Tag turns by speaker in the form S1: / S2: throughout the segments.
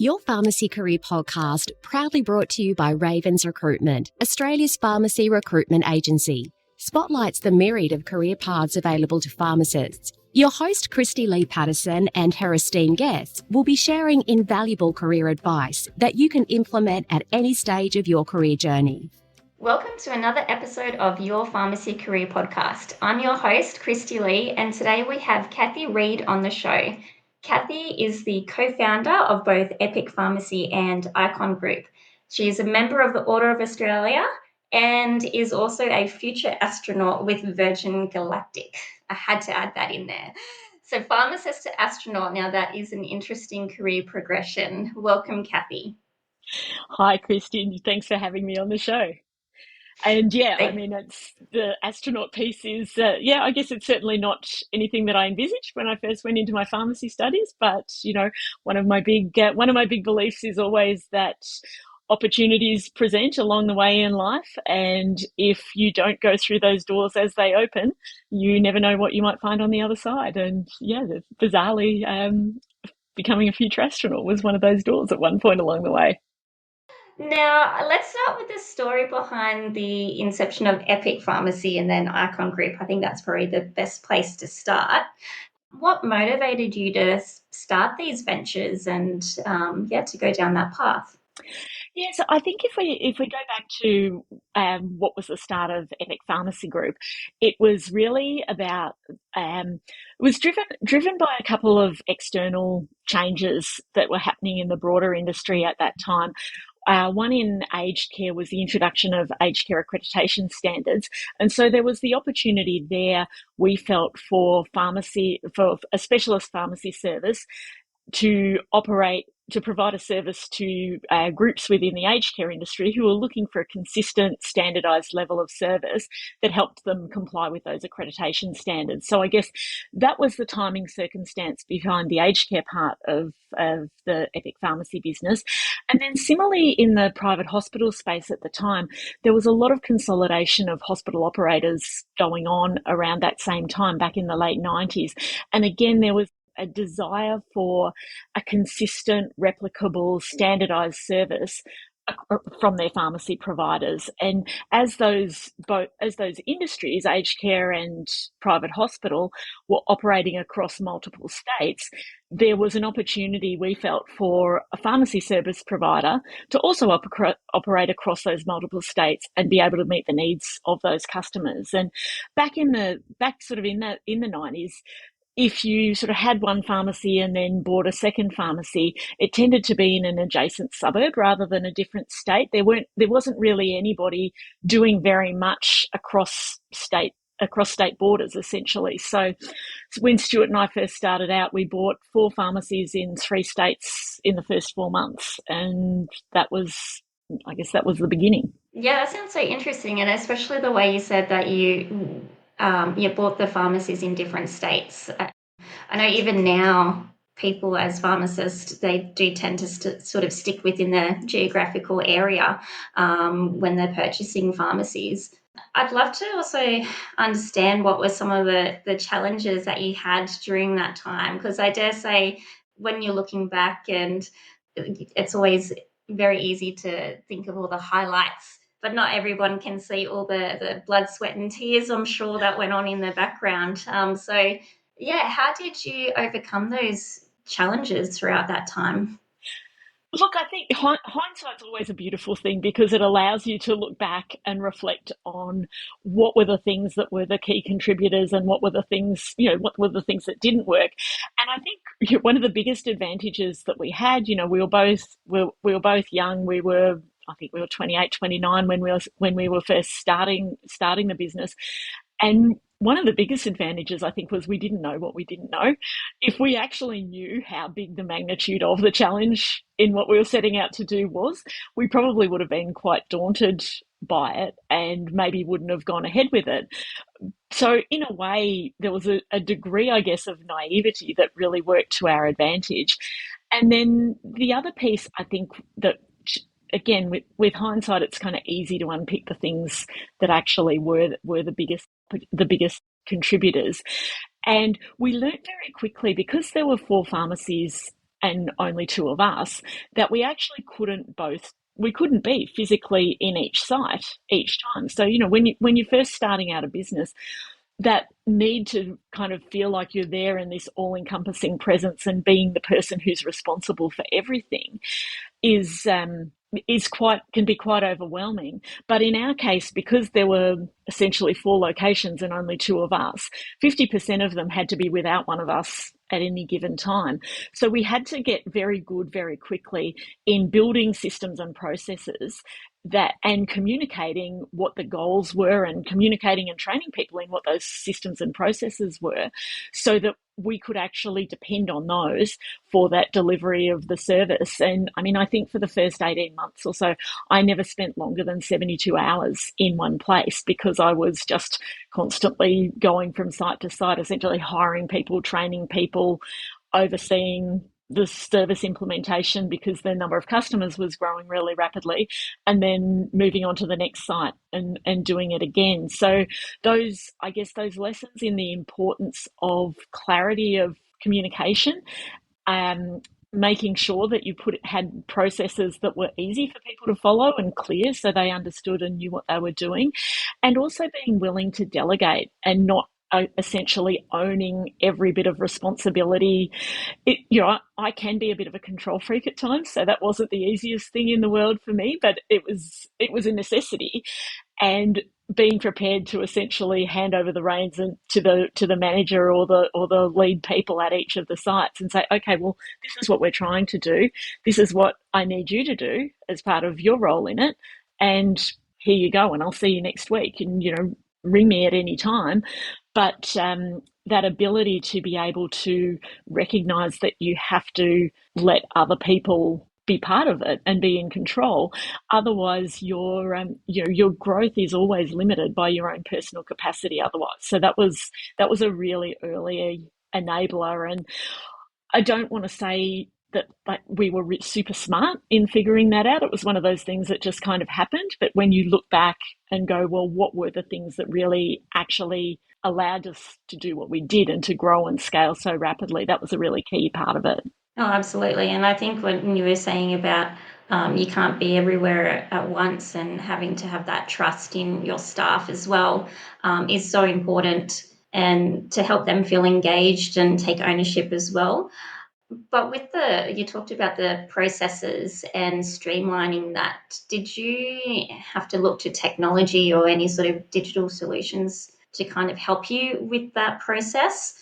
S1: Your Pharmacy Career Podcast, proudly brought to you by Ravens Recruitment, Australia's pharmacy recruitment agency, spotlights the myriad of career paths available to pharmacists. Your host, Christy Lee Patterson, and her esteemed guests will be sharing invaluable career advice that you can implement at any stage of your career journey.
S2: Welcome to another episode of Your Pharmacy Career Podcast. I'm your host, Christy Lee, and today we have Cathie Reid on the show. Cathie is the co-founder of both Epic Pharmacy and Icon Group. She is a member of the Order of Australia and is also a future astronaut with Virgin Galactic. I had to add that in there. So pharmacist to astronaut, now that is an interesting career progression. Welcome, Cathie.
S3: Hi, Christy. Thanks for having me on the show. And it's the astronaut piece is, I guess it's certainly not anything that I envisaged when I first went into my pharmacy studies. But, one of my big beliefs is always that opportunities present along the way in life. And if you don't go through those doors as they open, you never know what you might find on the other side. And bizarrely, becoming a future astronaut was one of those doors at one point along the way.
S2: Now, let's start with the story behind the inception of Epic Pharmacy and then Icon Group. I think that's probably the best place to start. What motivated you to start these ventures and to go down that path?
S3: Yeah, so I think if we go back to what was the start of Epic Pharmacy Group, it was really about it was driven by a couple of external changes that were happening in the broader industry at that time. One in aged care was the introduction of aged care accreditation standards. And so there was the opportunity there, we felt, for a specialist pharmacy service to provide a service to groups within the aged care industry who were looking for a consistent, standardised level of service that helped them comply with those accreditation standards. So I guess that was the timing circumstance behind the aged care part of the Epic Pharmacy business. And then similarly in the private hospital space at the time, there was a lot of consolidation of hospital operators going on around that same time, back in the late 90s. And again, there was a desire for a consistent, replicable, standardized service from their pharmacy providers. And as those industries, aged care and private hospital, were operating across multiple states, there was an opportunity, we felt, for a pharmacy service provider to also operate across those multiple states and be able to meet the needs of those customers. And back in the 90s, if you sort of had one pharmacy and then bought a second pharmacy, it tended to be in an adjacent suburb rather than a different state. There wasn't really anybody doing very much across state borders, essentially. So when Stuart and I first started out, we bought 4 pharmacies in 3 states in the first 4 months, and that was the beginning.
S2: Yeah, that sounds so interesting, and especially the way you said that you bought the pharmacies in different states. I know even now, people as pharmacists, they do tend to sort of stick within the geographical area when they're purchasing pharmacies. I'd love to also understand what were some of the challenges that you had during that time, because I dare say when you're looking back, and it's always very easy to think of all the highlights, but not everyone can see all the blood, sweat and tears, I'm sure, that went on in the background. How did you overcome those challenges throughout that time?
S3: Look, I think hindsight's always a beautiful thing, because it allows you to look back and reflect on what were the things that were the key contributors and what were the things that didn't work. And I think one of the biggest advantages that we had, we were both young. I think we were 28, 29 when we were first starting the business. And one of the biggest advantages, I think, was we didn't know what we didn't know. If we actually knew how big the magnitude of the challenge in what we were setting out to do was, we probably would have been quite daunted by it and maybe wouldn't have gone ahead with it. So in a way, there was a degree, I guess, of naivety that really worked to our advantage. And then the other piece, I think, that again, with hindsight, it's kind of easy to unpick the things that actually were the biggest contributors. And we learnt very quickly, because there were 4 pharmacies and only two of us, that we actually couldn't be physically in each site each time. So, when you're first starting out a business, that need to kind of feel like you're there in this all-encompassing presence and being the person who's responsible for everything is can be quite overwhelming. But in our case, because there were essentially 4 locations and only 2 of us, 50% of them had to be without one of us at any given time. So we had to get very good very quickly in building systems and processes and communicating what the goals were, and communicating and training people in what those systems and processes were, so that we could actually depend on those for that delivery of the service. And I mean, I think for the first 18 months or so, I never spent longer than 72 hours in one place, because I was just constantly going from site to site, essentially hiring people, training people, overseeing the service implementation because the number of customers was growing really rapidly, and then moving on to the next site and doing it again. So those lessons in the importance of clarity of communication, making sure that you had processes that were easy for people to follow and clear, so they understood and knew what they were doing, and also being willing to delegate and not essentially owning every bit of responsibility. I can be a bit of a control freak at times, so that wasn't the easiest thing in the world for me, but it was a necessity. And being prepared to essentially hand over the reins to the manager or the lead people at each of the sites and say, okay, well, this is what we're trying to do. This is what I need you to do as part of your role in it. And here you go, and I'll see you next week. And, ring me at any time. But that ability to be able to recognize that you have to let other people be part of it and be in control. Otherwise, your growth is always limited by your own personal capacity. Otherwise, so that was a really early enabler. And I don't want to say that we were super smart in figuring that out. It was one of those things that just kind of happened. But when you look back and go, well, what were the things that really actually allowed us to do what we did and to grow and scale so rapidly? That was a really key part of it.
S2: Oh, absolutely. And I think when you were saying about you can't be everywhere at once, and having to have that trust in your staff as well is so important, and to help them feel engaged and take ownership as well. But you talked about the processes and streamlining that. Did you have to look to technology or any sort of digital solutions to kind of help you with that process?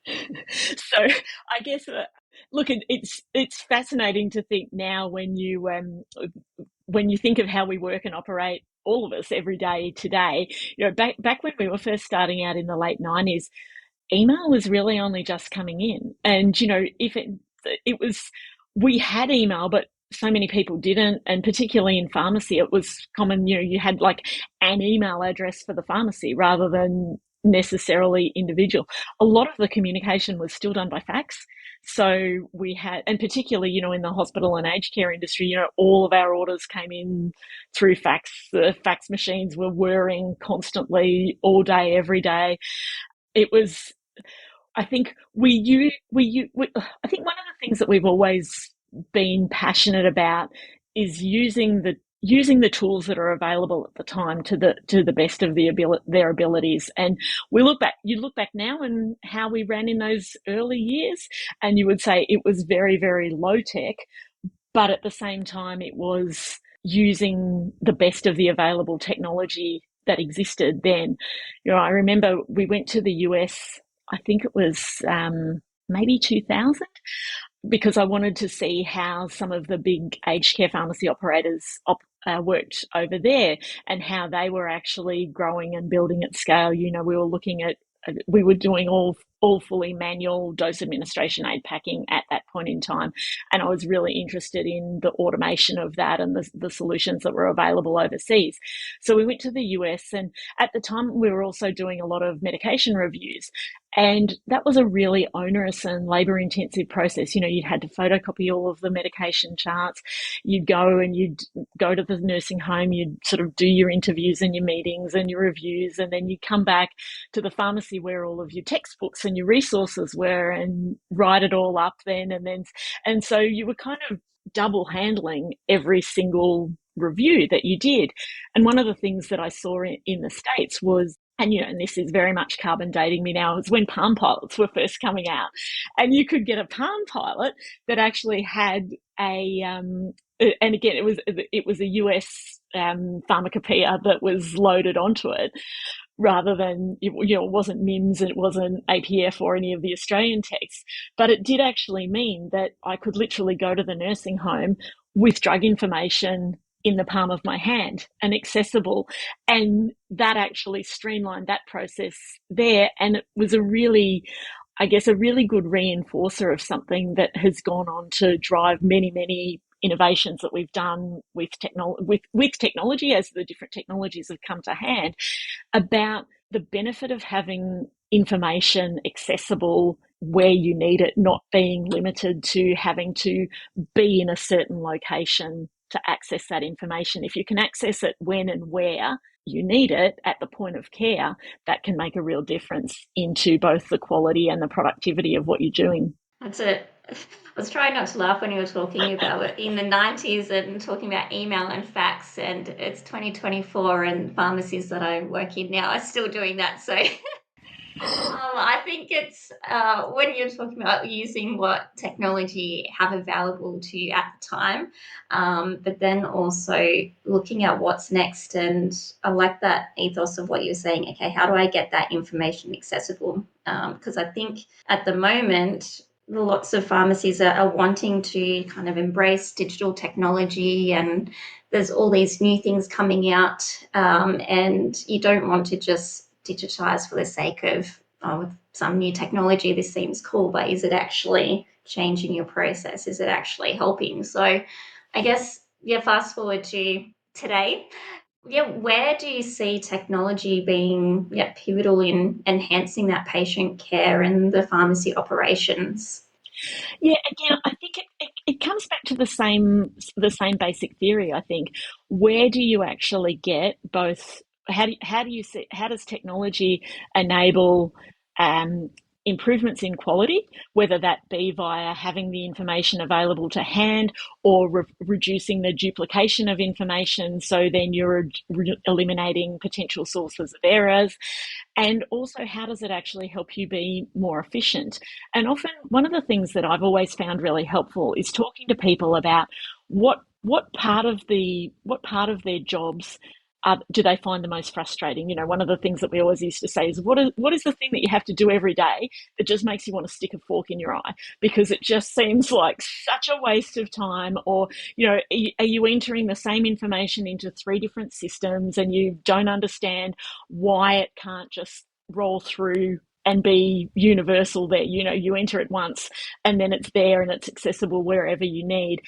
S3: So I guess, look, it's fascinating to think now when you think of how we work and operate, all of us every day today. Back when we were first starting out in the late 90s, email was really only just coming in. And, if it was, we had email, but so many people didn't. And particularly in pharmacy, it was common, you had like an email address for the pharmacy rather than necessarily individual. A lot of the communication was still done by fax. So we had, and particularly, in the hospital and aged care industry, all of our orders came in through fax. The fax machines were whirring constantly all day, every day. It was, I think I think one of the things that we've always been passionate about is using the tools that are available at the time to the best of their abilities. And you look back now and how we ran in those early years, and you would say it was very, very low tech, but at the same time it was using the best of the available technology that existed then. I remember we went to the US, I think it was maybe 2000, because I wanted to see how some of the big aged care pharmacy operators worked over there, and how they were actually growing and building at scale. We were doing all fully manual dose administration aid packing at that point in time. And I was really interested in the automation of that and the solutions that were available overseas. So we went to the US, and at the time we were also doing a lot of medication reviews. And that was a really onerous and labour intensive process. You'd had to photocopy all of the medication charts. You'd go to the nursing home, you'd sort of do your interviews and your meetings and your reviews, and then you'd come back to the pharmacy where all of your textbooks and your resources were and write it all up then. And so you were kind of double handling every single review that you did. And one of the things that I saw in the States was, and this is very much carbon dating me now, is when Palm Pilots were first coming out, and you could get a Palm Pilot that actually had and again, it was a US pharmacopoeia that was loaded onto it, rather than, it wasn't MIMS and it wasn't APF or any of the Australian texts. But it did actually mean that I could literally go to the nursing home with drug information in the palm of my hand and accessible. And that actually streamlined that process there. And it was a really good reinforcer of something that has gone on to drive many, many innovations that we've done with technology as the different technologies have come to hand, about the benefit of having information accessible where you need it, not being limited to having to be in a certain location to access that information. If you can access it when and where you need it at the point of care, that can make a real difference into both the quality and the productivity of what you're doing.
S2: That's it. I was trying not to laugh when you were talking about it in the 90s and talking about email and fax, and it's 2024 and pharmacies that I work in now are still doing that. So I think it's when you're talking about using what technology have available to you at the time, but then also looking at what's next. And I like that ethos of what you're saying. Okay, how do I get that information accessible? Because I think at the moment, lots of pharmacies are wanting to kind of embrace digital technology, and there's all these new things coming out, and you don't want to just digitize for the sake of, with some new technology, this seems cool, but is it actually changing your process? Is it actually helping? So I guess, fast forward to today. Where do you see technology being pivotal in enhancing that patient care and the pharmacy operations?
S3: Yeah, again, I think it comes back to the same basic theory. I think, where do you actually get both? How does technology enable improvements in quality, whether that be via having the information available to hand or reducing the duplication of information, so then you're eliminating potential sources of errors, and also how does it actually help you be more efficient? And often one of the things that I've always found really helpful is talking to people about what part of their jobs do they find the most frustrating. One of the things that we always used to say is, what is the thing that you have to do every day that just makes you want to stick a fork in your eye, because it just seems like such a waste of time? Or, are you entering the same information into 3 different systems and you don't understand why it can't just roll through and be universal there? You enter it once and then it's there and it's accessible wherever you need.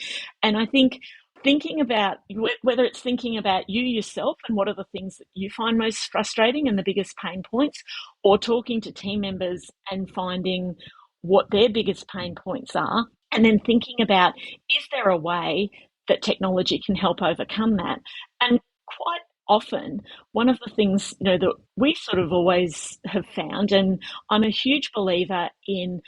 S3: And I think thinking about whether it's thinking about you yourself and what are the things that you find most frustrating and the biggest pain points, or talking to team members and finding what their biggest pain points are, and then thinking about, is there a way that technology can help overcome that? And quite often, one of the things that we sort of always have found, and I'm a huge believer in,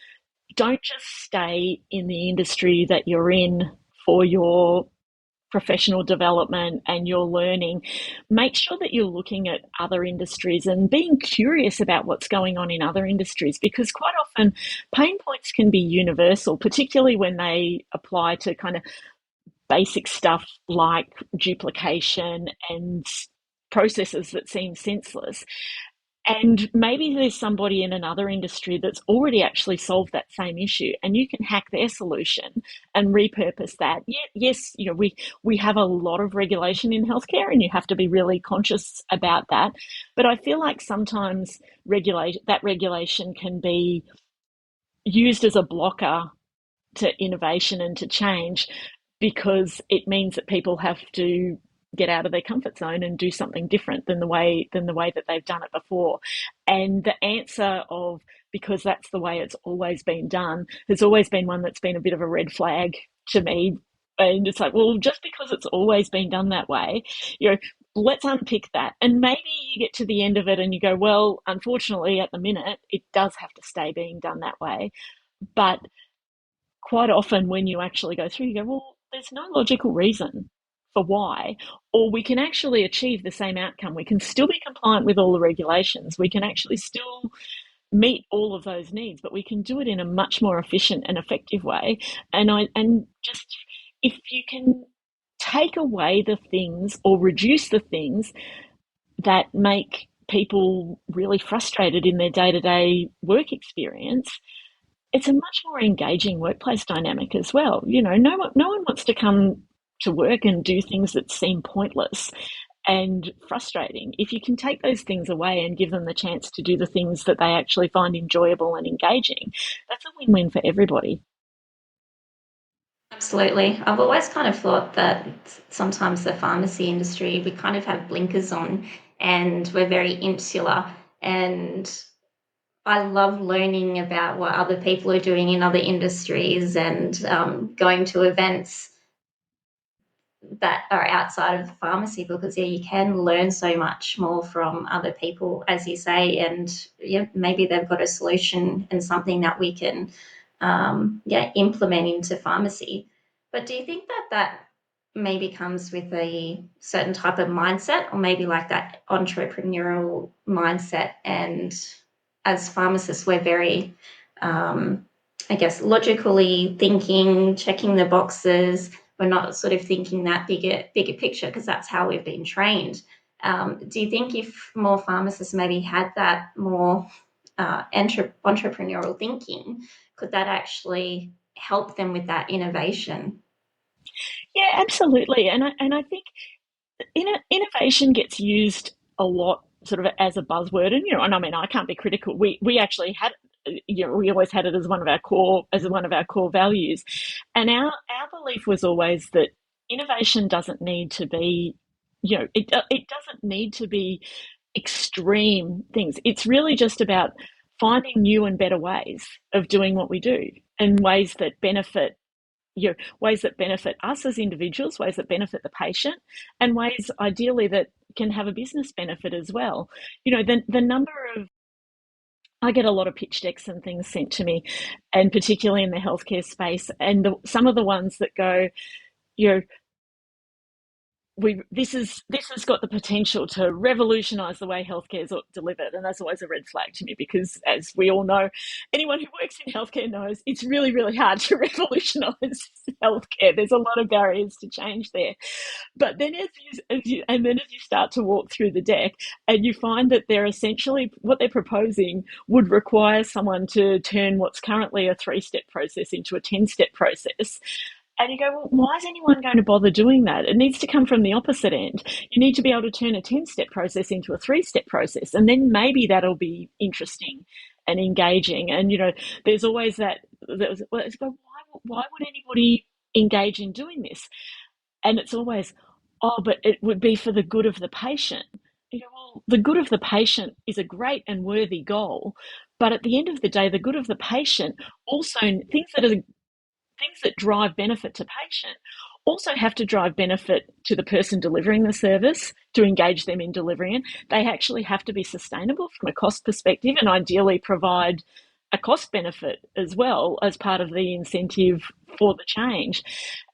S3: don't just stay in the industry that you're in for your professional development and your learning. Make sure that you're looking at other industries and being curious about what's going on in other industries, because quite often pain points can be universal, particularly when they apply to kind of basic stuff like duplication and processes that seem senseless. And maybe there's somebody in another industry that's already actually solved that same issue, and you can hack their solution and repurpose that. Yes, we have a lot of regulation in healthcare, and you have to be really conscious about that. But I feel like sometimes that regulation can be used as a blocker to innovation and to change, because it means that people have to get out of their comfort zone and do something different than the way that they've done it before. And the answer of because that's the way it's always been done, has always been one that's been a bit of a red flag to me. And it's like, well, just because it's always been done that way, let's unpick that. And maybe you get to the end of it and you go, well, unfortunately, at the minute, it does have to stay being done that way. But quite often when you actually go through, you go, well, there's no logical reason for why, or we can actually achieve the same outcome. We can still be compliant with all the regulations. We can actually still meet all of those needs, but we can do it in a much more efficient and effective way. And just if you can take away the things or reduce the things that make people really frustrated in their day-to-day work experience, it's a much more engaging workplace dynamic as well. No one wants to come to work and do things that seem pointless and frustrating. If you can take those things away and give them the chance to do the things that they actually find enjoyable and engaging, that's a win-win for everybody.
S2: Absolutely. I've always kind of thought that sometimes the pharmacy industry, we kind of have blinkers on and we're very insular. And I love learning about what other people are doing in other industries and going to events that are outside of the pharmacy, because you can learn so much more from other people, as you say, and maybe they've got a solution and something that we can implement into pharmacy. But do you think that maybe comes with a certain type of mindset, or maybe like that entrepreneurial mindset? And as pharmacists, we're very logically thinking, checking the boxes. We're not sort of thinking that bigger picture, because that's how we've been trained. Do you think if more pharmacists maybe had that more entrepreneurial thinking, could that actually help them with that innovation?
S3: Yeah, absolutely. And I think innovation gets used a lot sort of as a buzzword, and I mean, I can't be critical. We actually had, we always had it as one of our core values, and our belief was always that innovation doesn't need to be, it doesn't need to be extreme things. It's really just about finding new and better ways of doing what we do, and ways that benefit us as individuals, ways that benefit the patient, and ways ideally that can have a business benefit as well. The number of, I get a lot of pitch decks and things sent to me, and particularly in the healthcare space, and some of the ones that go, this has got the potential to revolutionise the way healthcare is delivered, and that's always a red flag to me, because as we all know, anyone who works in healthcare knows it's really, really hard to revolutionise healthcare. There's a lot of barriers to change there. But then as you start to walk through the deck, and you find that they're essentially, what they're proposing would require someone to turn what's currently a 3-step process into a 10-step process. And you go, well, why is anyone going to bother doing that? It needs to come from the opposite end. You need to be able to turn a 10-step process into a 3-step process, and then maybe that'll be interesting and engaging. And, there's always that, why would anybody engage in doing this? And it's always, but it would be for the good of the patient. Well, the good of the patient is a great and worthy goal, but at the end of the day, the good of the patient also, things that drive benefit to patient also have to drive benefit to the person delivering the service, to engage them in delivering it. They actually have to be sustainable from a cost perspective, and ideally provide a cost benefit as well as part of the incentive for the change.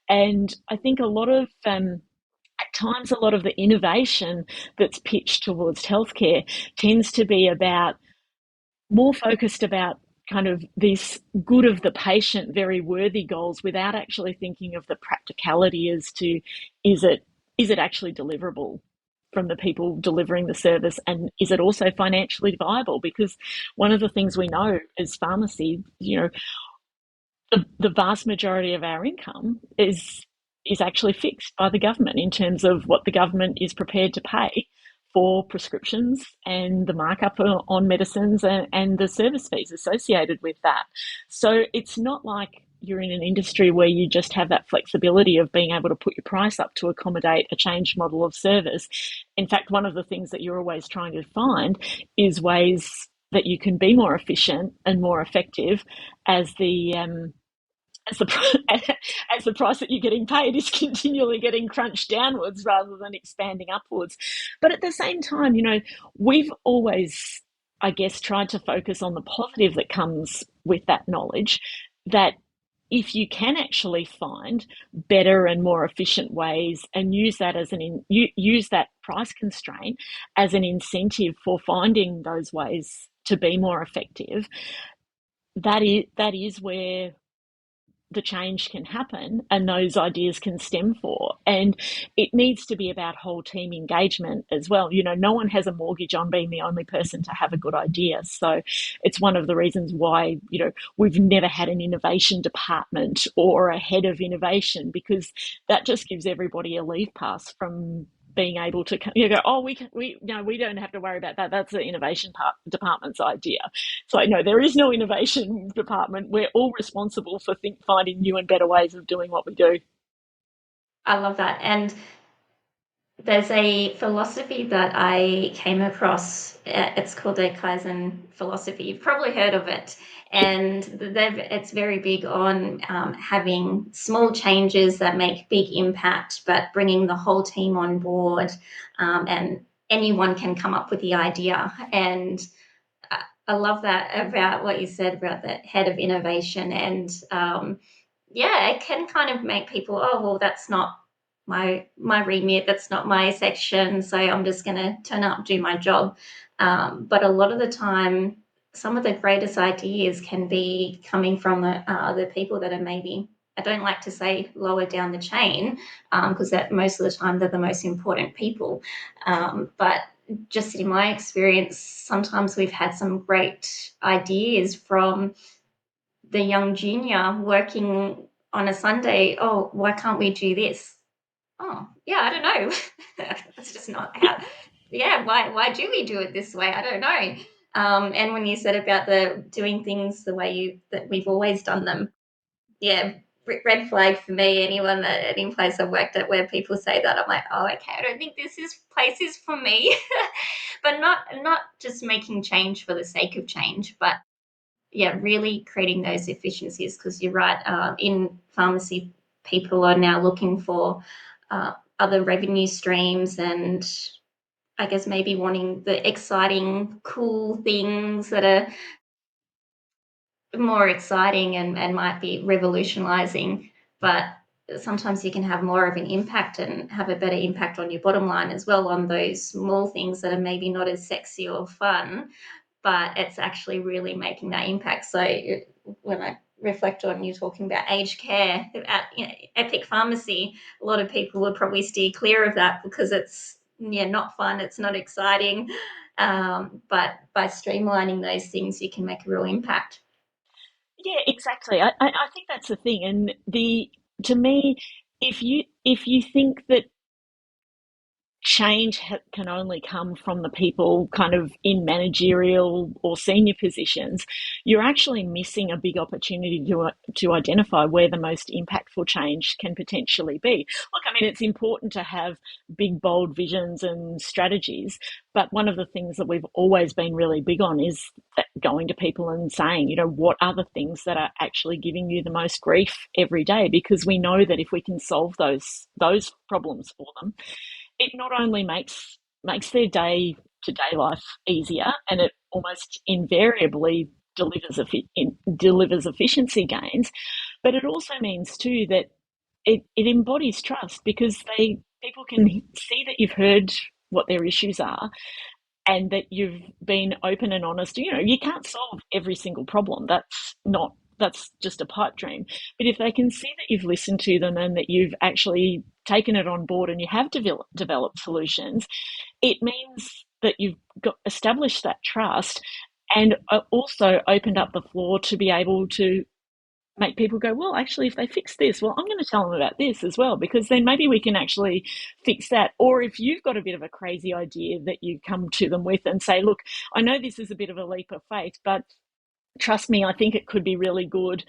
S3: And I think at times a lot of the innovation that's pitched towards healthcare tends to be more focused about kind of this good of the patient, very worthy goals, without actually thinking of the practicality as to, is it actually deliverable from the people delivering the service, and is it also financially viable? Because one of the things we know as pharmacy, the vast majority of our income is actually fixed by the government in terms of what the government is prepared to pay for prescriptions and the markup on medicines and the service fees associated with that. So it's not like you're in an industry where you just have that flexibility of being able to put your price up to accommodate a changed model of service. In fact, one of the things that you're always trying to find is ways that you can be more efficient and more effective as the as the as the price that you're getting paid is continually getting crunched downwards rather than expanding upwards. But at the same time, we've always, I guess, tried to focus on the positive that comes with that knowledge, that if you can actually find better and more efficient ways and use that use that price constraint as an incentive for finding those ways to be more effective, that is where the change can happen and those ideas can stem for. And it needs to be about whole team engagement as well. No one has a mortgage on being the only person to have a good idea. So it's one of the reasons why, we've never had an innovation department or a head of innovation, because that just gives everybody a leave pass from being able to go, oh, we don't have to worry about that. That's the innovation department's idea. So no, there is no innovation department. We're all responsible for finding new and better ways of doing what we do.
S2: I love that. And there's a philosophy that I came across. It's called the Kaizen philosophy. You've probably heard of it. And it's very big on having small changes that make big impact, but bringing the whole team on board, and anyone can come up with the idea. And I love that about what you said about the head of innovation. And it can kind of make people, oh, well, that's not my remit, that's not my section, so I'm just going to turn up, do my job. But a lot of the time, some of the greatest ideas can be coming from the people that are maybe, I don't like to say lower down the chain, because that most of the time they're the most important people. But just in my experience, sometimes we've had some great ideas from the young junior working on a Sunday. Oh, why can't we do this? Oh, yeah, I don't know. That's just not how. Yeah, why do we do it this way? I don't know. And when you said about the doing things the way that we've always done them, yeah, red flag for me. Any place I've worked at where people say that, I'm like, oh, okay, I don't think this place is for me. But not just making change for the sake of change, but yeah, really creating those efficiencies. Because you're right, in pharmacy, people are now looking for other revenue streams, and I guess maybe wanting the exciting, cool things that are more exciting and might be revolutionizing, but sometimes you can have more of an impact and have a better impact on your bottom line as well, on those small things that are maybe not as sexy or fun, but it's actually really making that impact. So when I reflect on you talking about aged care at Epic Pharmacy, a lot of people would probably steer clear of that because it's not fun, it's not exciting, but by streamlining those things you can make a real impact.
S3: Yeah, exactly. I think that's the thing. And to me, if you think that change can only come from the people kind of in managerial or senior positions, you're actually missing a big opportunity to identify where the most impactful change can potentially be. Look, I mean, it's important to have big, bold visions and strategies, but one of the things that we've always been really big on is going to people and saying, what are the things that are actually giving you the most grief every day? Because we know that if we can solve those problems for them, it not only makes their day-to-day life easier, and it almost invariably delivers efficiency gains, but it also means too that it embodies trust, because people can see that you've heard what their issues are and that you've been open and honest. You can't solve every single problem. That's just a pipe dream. But if they can see that you've listened to them and that you've actually taken it on board and you have developed solutions, it means that you've established that trust and also opened up the floor to be able to make people go, well, actually, if they fix this, well, I'm going to tell them about this as well, because then maybe we can actually fix that. Or if you've got a bit of a crazy idea that you come to them with and say, look, I know this is a bit of a leap of faith, but trust me, I think it could be really good.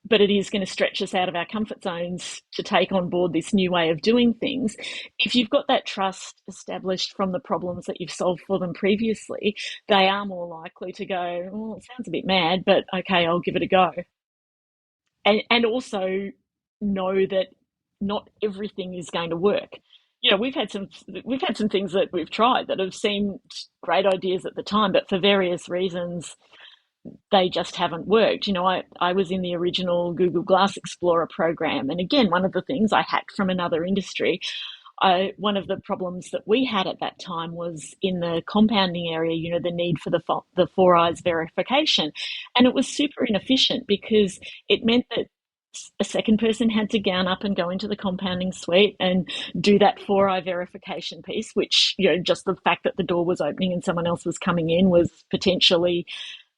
S3: but it is going to stretch us out of our comfort zones to take on board this new way of doing things. If you've got that trust established from the problems that you've solved for them previously, they are more likely to go, well, it sounds a bit mad, but okay, I'll give it a go. And also know that not everything is going to work. We've had some things that we've tried that have seemed great ideas at the time, but for various reasons they just haven't worked. I was in the original Google Glass Explorer program, and again, one of the things I hacked from another industry. One of the problems that we had at that time was in the compounding area, the need for the four eyes verification. And it was super inefficient because it meant that a second person had to gown up and go into the compounding suite and do that four eye verification piece, which, just the fact that the door was opening and someone else was coming in was potentially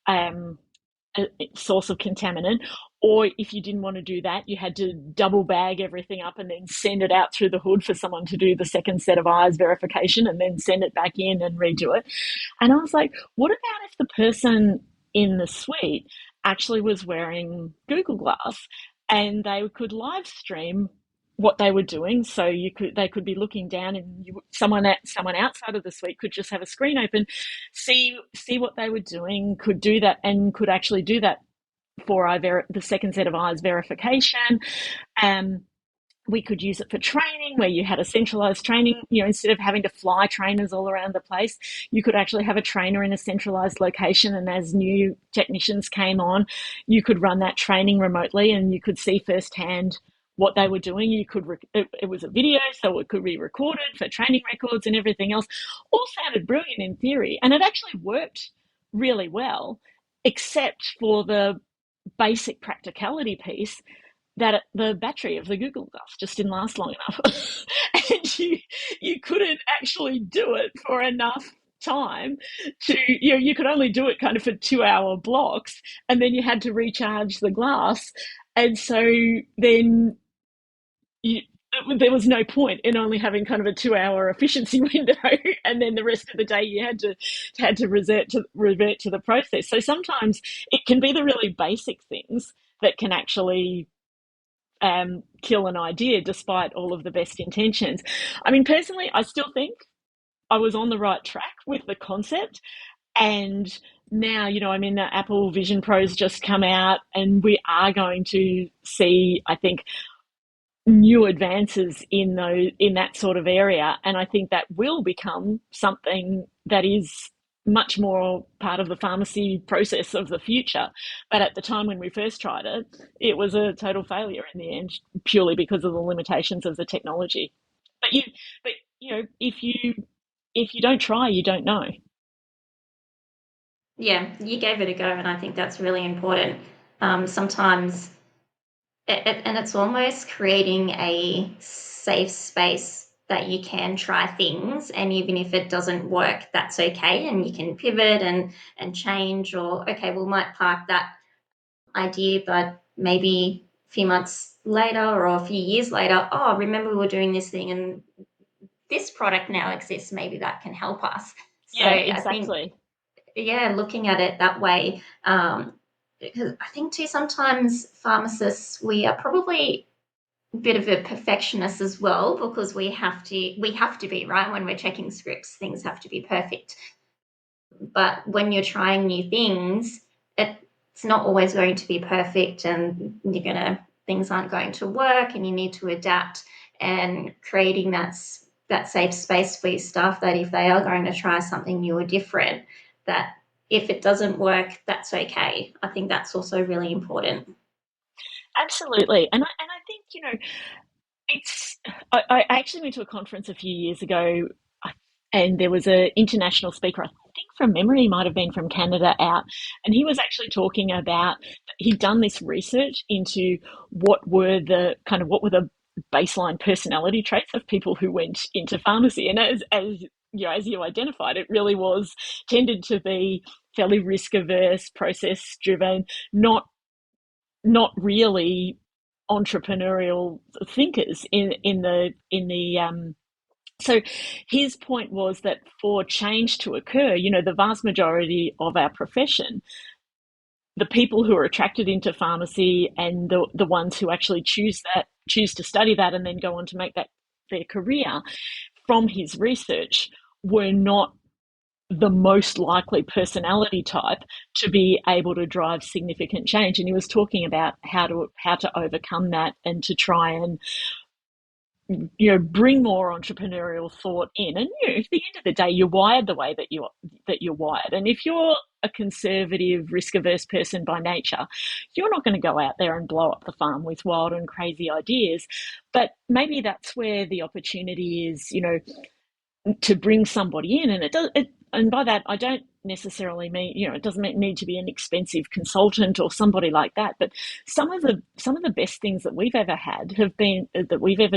S3: a source of contaminant. Or if you didn't want to do that, you had to double bag everything up and then send it out through the hood for someone to do the second set of eyes verification and then send it back in and redo it. And I was like, what about if the person in the suite actually was wearing Google Glass and they could live stream what they were doing? So they could be looking down, and someone outside of the suite could just have a screen open, see what they were doing, could do that, and could actually do that the second set of eyes verification. We could use it for training, where you had a centralized training, instead of having to fly trainers all around the place, you could actually have a trainer in a centralized location. And as new technicians came on, you could run that training remotely and you could see firsthand what they were doing. It was a video, so it could be recorded for training records and everything else. All sounded brilliant in theory, and it actually worked really well, except for the basic practicality piece, that the battery of the Google Glass just didn't last long enough. And you couldn't actually do it for enough time to, you could only do it kind of for 2-hour blocks, and then you had to recharge the glass. And so then there was no point in only having kind of a 2-hour efficiency window, and then the rest of the day you had to revert to the process. So sometimes it can be the really basic things that can actually kill an idea despite all of the best intentions. I mean, personally, I still think I was on the right track with the concept. And now, I mean, the Apple Vision Pro's just come out, and we are going to see, I think, new advances in that sort of area. And I think that will become something that is much more part of the pharmacy process of the future. But at the time when we first tried it, it was a total failure in the end, purely because of the limitations of the technology. But if you don't try, you don't know.
S2: Yeah, you gave it a go, and I think that's really important. Sometimes, and it's almost creating a safe space that you can try things, and even if it doesn't work, that's okay, and you can pivot and change, or okay, we might park that idea, but maybe a few months later or a few years later, oh, remember we were doing this thing and this product now exists, maybe that can help us. So
S3: yeah, exactly.
S2: I think, looking at it that way, because I think too sometimes pharmacists, we are probably a bit of a perfectionist as well, because we have to be right when we're checking scripts. Things have to be perfect. But when you're trying new things, it's not always going to be perfect, and things aren't going to work, and you need to adapt, and creating that safe space for your staff, that if they are going to try something new or different, that if it doesn't work, that's okay. I think that's also really important.
S3: Absolutely. And I think, I actually went to a conference a few years ago, and there was an international speaker, I think from memory, might have been from Canada, out, and he was actually talking about, he'd done this research into what were the baseline personality traits of people who went into pharmacy. And as you identified, it really tended to be fairly risk averse, process driven, not really entrepreneurial thinkers so his point was that for change to occur, the vast majority of our profession the people who are attracted into pharmacy and the ones who actually choose to study that and then go on to make that their career, from his research, were not the most likely personality type to be able to drive significant change. And he was talking about how to overcome that and to try and bring more entrepreneurial thought in. And at the end of the day, you're wired the way that you're wired. And if you're a conservative, risk-averse person by nature, you're not going to go out there and blow up the farm with wild and crazy ideas. But maybe that's where the opportunity is, to bring somebody in. And by that, I don't necessarily mean, it doesn't need to be an expensive consultant or somebody like that. But some of the best things that we've ever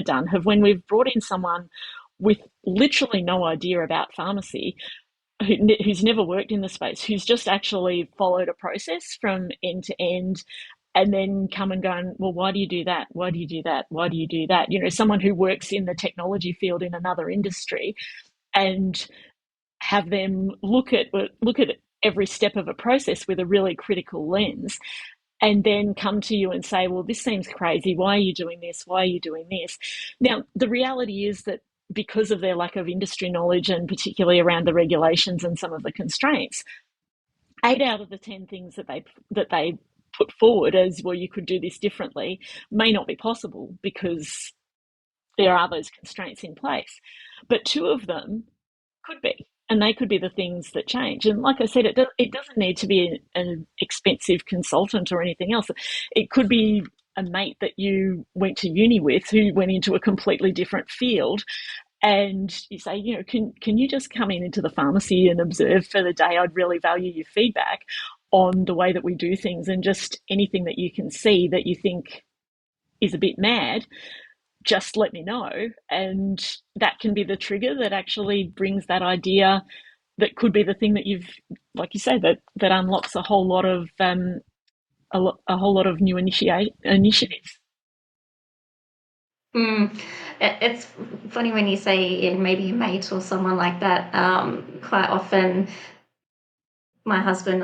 S3: done have when we've brought in someone with literally no idea about pharmacy, who's never worked in the space, who's just actually followed a process from end to end, and then come and going, well, why do you do that? Why do you do that? Why do you do that? Someone who works in the technology field in another industry, and have them look at every step of a process with a really critical lens, and then come to you and say, well, this seems crazy. Why are you doing this? Why are you doing this? Now, the reality is that because of their lack of industry knowledge, and particularly around the regulations and some of the constraints, 8 out of the 10 things that they put forward as, well, you could do this differently, may not be possible because there are those constraints in place. But 2 of them could be, and they could be the things that change. And like I said, it doesn't need to be an expensive consultant or anything else. It could be a mate that you went to uni with who went into a completely different field, and you say, can you just come into the pharmacy and observe for the day? I'd really value your feedback on the way that we do things, and just anything that you can see that you think is a bit mad, just let me know. And that can be the trigger that actually brings that idea that could be the thing that you've, like you say, that unlocks a whole lot of new initiatives.
S2: It's funny when you say maybe a mate or someone like that. Quite often, my husband,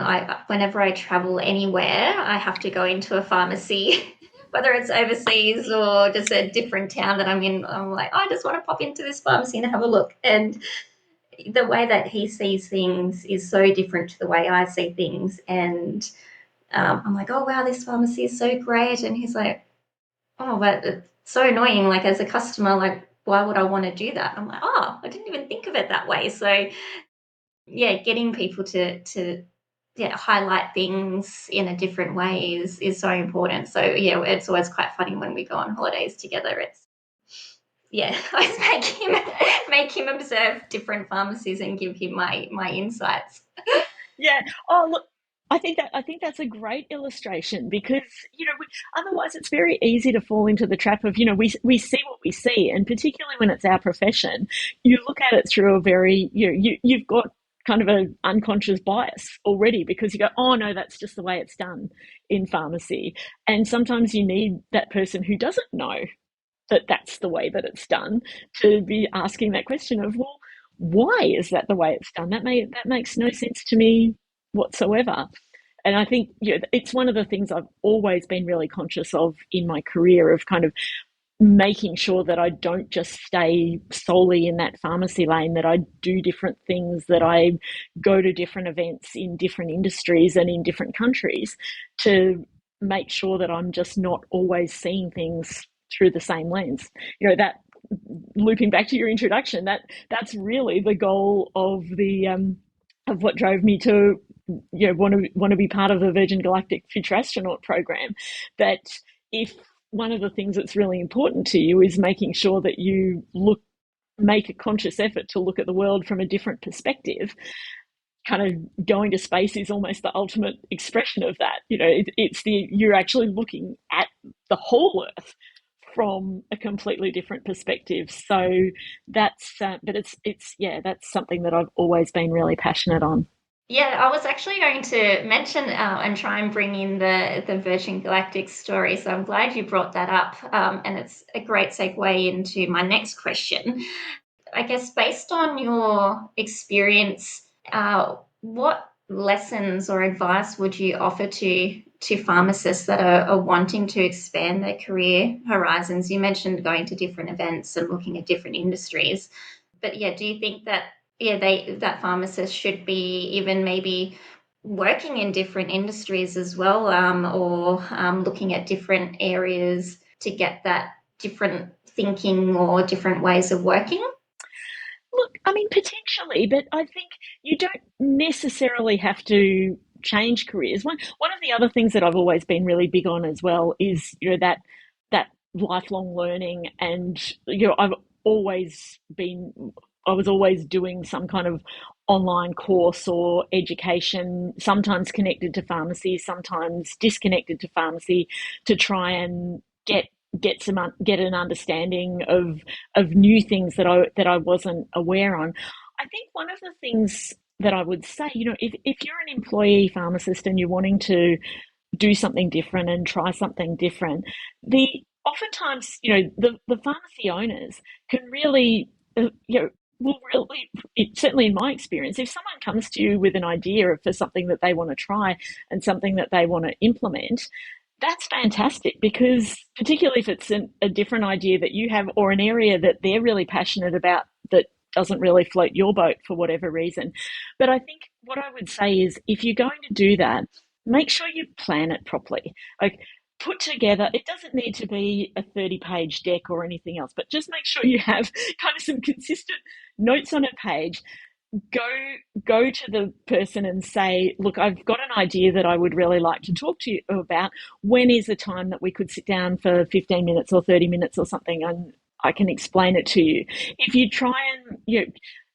S2: whenever I travel anywhere, I have to go into a pharmacy, whether it's overseas or just a different town that I'm in. I'm like, I just want to pop into this pharmacy and have a look. And the way that he sees things is so different to the way I see things. And I'm like, oh, wow, this pharmacy is so great. And he's like, oh, but it's so annoying. Like, as a customer, like, why would I want to do that? I'm like, oh, I didn't even think of it that way. So, yeah, getting people to highlight things in a different way is so important. So, yeah, it's always quite funny when we go on holidays together. I make him observe different pharmacies and give him my insights.
S3: Yeah. Oh, look, I think that's a great illustration, because otherwise it's very easy to fall into the trap of we see what we see, and particularly when it's our profession, you look at it through a very you've got kind of an unconscious bias already, because you go, oh no, that's just the way it's done in pharmacy. And sometimes you need that person who doesn't know that that's the way that it's done to be asking that question of, well, why is that the way it's done? That makes no sense to me whatsoever. And I think it's one of the things I've always been really conscious of in my career, of kind of making sure that I don't just stay solely in that pharmacy lane, that I do different things, that I go to different events in different industries and in different countries, to make sure that I'm just not always seeing things through the same lens. That, looping back to your introduction, that's really the goal of the of what drove me to want to be part of the Virgin Galactic Future Astronaut program. That if one of the things that's really important to you is making sure that you make a conscious effort to look at the world from a different perspective, kind of going to space is almost the ultimate expression of that. You're actually looking at the whole Earth from a completely different perspective. So that's that's something that I've always been really passionate on.
S2: Yeah, I was actually going to mention and try and bring in the Virgin Galactic story. So I'm glad you brought that up, and it's a great segue into my next question. I guess, based on your experience, what lessons or advice would you offer to pharmacists that are wanting to expand their career horizons? You mentioned going to different events and looking at different industries, but yeah, do you think that that pharmacists should be even maybe working in different industries as well, or looking at different areas to get that different thinking or different ways of working?
S3: Look, I mean, potentially, but I think you don't necessarily have to change careers. One of the other things that I've always been really big on as well is, that lifelong learning, and always been I was always doing some kind of online course or education, sometimes connected to pharmacy, sometimes disconnected to pharmacy, to try and get an understanding of new things that I wasn't aware on. I think one of the things that I would say, if you're an employee pharmacist and you're wanting to do something different and try something different, the oftentimes, the pharmacy owners can really, will really, certainly in my experience, if someone comes to you with an idea for something that they want to try and something that they want to implement, that's fantastic, because particularly if it's a different idea that you have, or an area that they're really passionate about that doesn't really float your boat for whatever reason. But I think what I would say is, if you're going to do that, make sure you plan it properly. Like, put together, it doesn't need to be a 30-page deck or anything else, but just make sure you have kind of some consistent notes on a page. Go to the person and say, look, I've got an idea that I would really like to talk to you about. When is the time that we could sit down for 15 minutes or 30 minutes or something, and I can explain it to you? If you try and,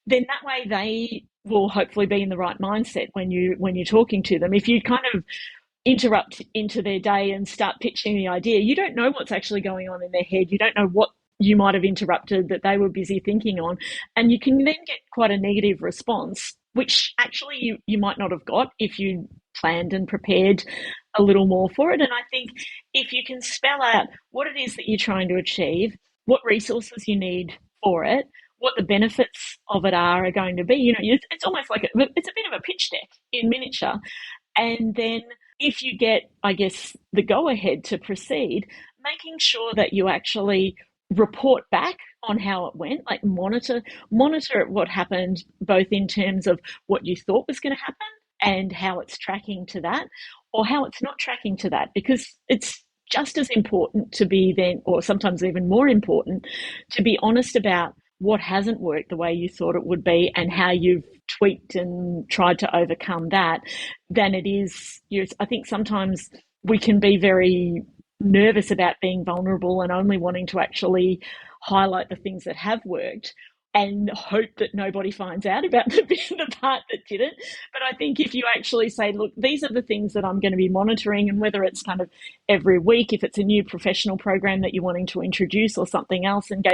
S3: then that way they will hopefully be in the right mindset when you're talking to them. If you kind of interrupt into their day and start pitching the idea, you don't know what's actually going on in their head. You don't know what you might have interrupted that they were busy thinking on, and you can then get quite a negative response, which actually you might not have got if you planned and prepared a little more for it. And I think if you can spell out what it is that you're trying to achieve, what resources you need for it, what the benefits of it are going to be, it's almost like it's a bit of a pitch deck in miniature. And then if you get, I guess, the go-ahead to proceed, making sure that you actually report back on how it went, like monitor what happened, both in terms of what you thought was going to happen and how it's tracking to that, or how it's not tracking to that, because it's just as important to be then, or sometimes even more important, to be honest about what hasn't worked the way you thought it would be and how you've tweaked and tried to overcome that, than it is. I think sometimes we can be very nervous about being vulnerable and only wanting to actually highlight the things that have worked and hope that nobody finds out about the part that didn't. But I think if you actually say, look, these are the things that I'm going to be monitoring, and whether it's kind of every week, if it's a new professional program that you're wanting to introduce or something else, and go,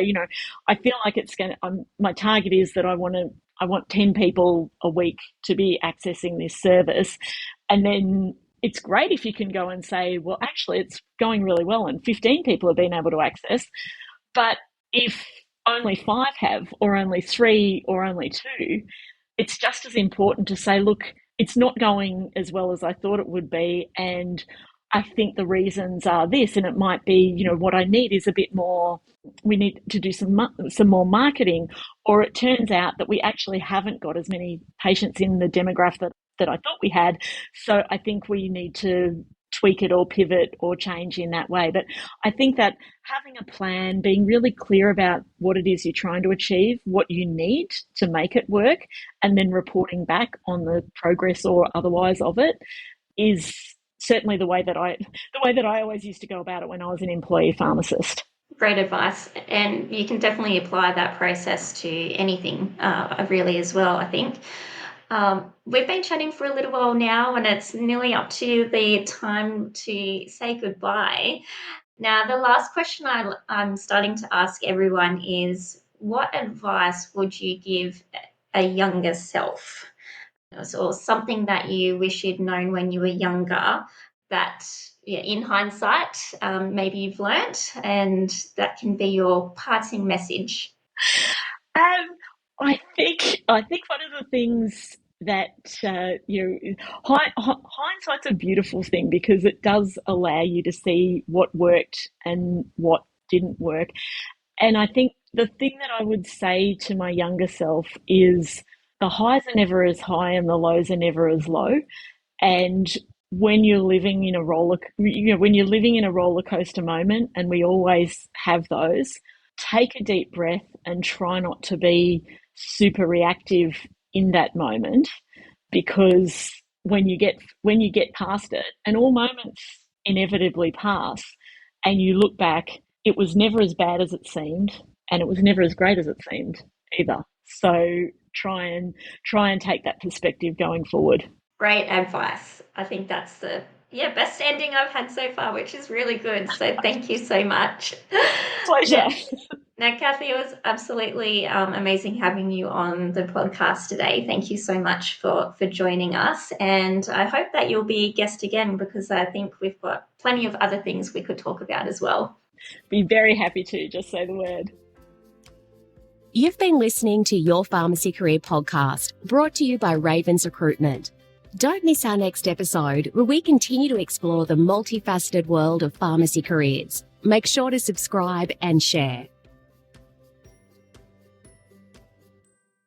S3: I feel like it's going to, my target is that I want 10 people a week to be accessing this service. And then it's great if you can go and say, well, actually, it's going really well and 15 people have been able to access. But if only 5 have, or only 3, or only 2, it's just as important to say, look, it's not going as well as I thought it would be, and I think the reasons are this, and it might be, what I need is a bit more, we need to do some more marketing, or it turns out that we actually haven't got as many patients in the demographic that I thought we had, so I think we need to tweak it or pivot or change in that way. But I think that having a plan, being really clear about what it is you're trying to achieve, what you need to make it work, and then reporting back on the progress or otherwise of it, is certainly the way that I always used to go about it when I was an employee pharmacist.
S2: Great advice, and you can definitely apply that process to anything, really, as well, I think. We've been chatting for a little while now, and it's nearly up to the time to say goodbye. Now, the last question I'm starting to ask everyone is, what advice would you give a younger self? Or something that you wish you'd known when you were younger that, in hindsight, maybe you've learnt, and that can be your parting message?
S3: I think one of the things that hindsight's a beautiful thing because it does allow you to see what worked and what didn't work. And I think the thing that I would say to my younger self is the highs are never as high and the lows are never as low. And when you're living in a roller coaster moment, and we always have those, take a deep breath and try not to be super reactive in that moment, because when you get past it, and all moments inevitably pass, and you look back, it was never as bad as it seemed, and it was never as great as it seemed either. So try and take that perspective going forward.
S2: Great advice. I think that's the best ending I've had so far, which is really good. So thank you so much.
S3: Pleasure.
S2: Now, Cathie, it was absolutely amazing having you on the podcast today. Thank you so much for joining us. And I hope that you'll be a guest again, because I think we've got plenty of other things we could talk about as well.
S3: Be very happy to. Just say the word.
S1: You've been listening to Your Pharmacy Career podcast, brought to you by Ravens Recruitment. Don't miss our next episode, where we continue to explore the multifaceted world of pharmacy careers. Make sure to subscribe and share.